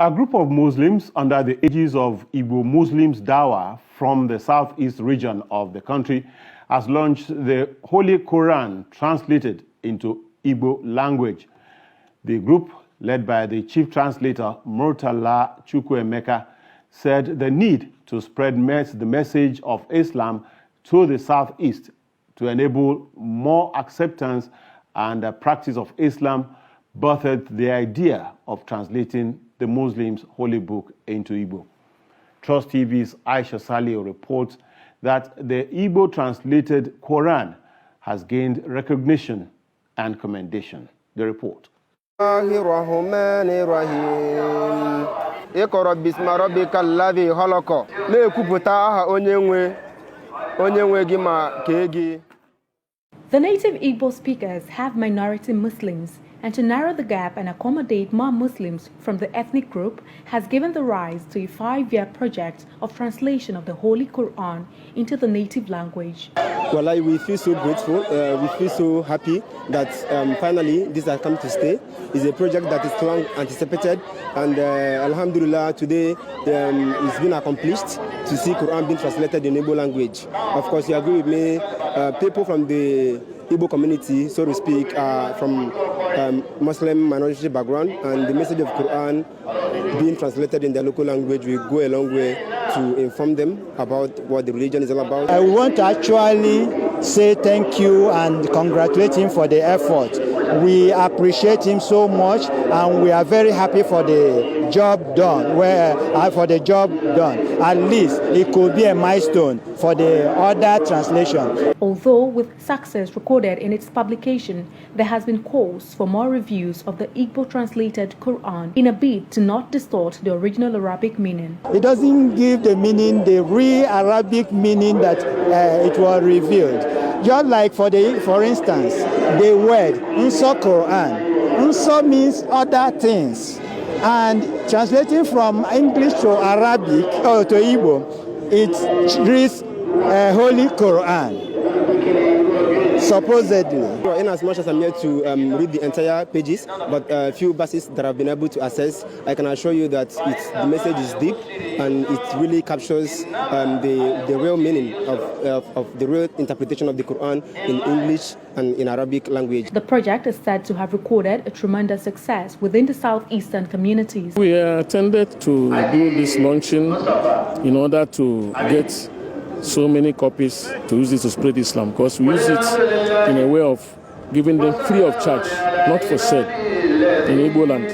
A group of Muslims under the aegis of Igbo Muslims Dawa from the southeast region of the country has launched the Holy Quran translated into Igbo language. The group, led by the chief translator Murtala Chukwuemeka, said the need to spread the message of Islam to the southeast to enable more acceptance and the practice of Islam birthed the idea of translating the Muslims' holy book into Igbo. Trust TV's Aisha Salih reports that the Igbo translated Quran has gained recognition and commendation. The report. The native Igbo speakers have minority Muslims, and to narrow the gap and accommodate more Muslims from the ethnic group has given the rise to a 5-year project of translation of the Holy Quran into the native language. Well, we feel so grateful, we feel so happy that finally this has come to stay. It's a project that is long anticipated, and Alhamdulillah, today it's been accomplished to see Quran being translated in Igbo language. Of course, you agree with me, people from the Igbo community, so to speak, from Muslim minority background, and the message of Quran being translated in their local language will go a long way to inform them about what the religion is all about. I want to actually say thank you and congratulate him for the effort. We appreciate him so much, and we are very happy for the job done. At least it could be a milestone for the other translation. Although with success recorded in its publication, there has been calls for more reviews of the Igbo translated Quran in a bid to not distort the original Arabic meaning. It doesn't give the meaning, the real Arabic meaning that it was revealed. Just like for instance, the word Unso Quran. Unso means other things. And translating from English to Arabic or to Igbo, it reads Holy Quran. Supposedly. In as much as I'm here to read the entire pages, but a few verses that I've been able to access, I can assure you that the message is deep and it really captures the real meaning of the real interpretation of the Quran in English and in Arabic language. The project is said to have recorded a tremendous success within the southeastern communities. We intended to do this launching in order to get so many copies to use it to spread Islam, because we use it in a way of giving them free of charge, not for sale, in Igbo land.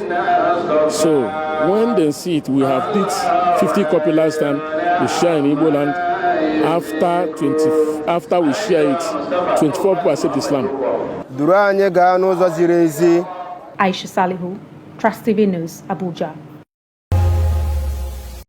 So when they see it, we have did 50 copies last time, we share in Igbo land. After we share it, 24 people accept Islam. Aisha Salihu, Trust TV News, Abuja.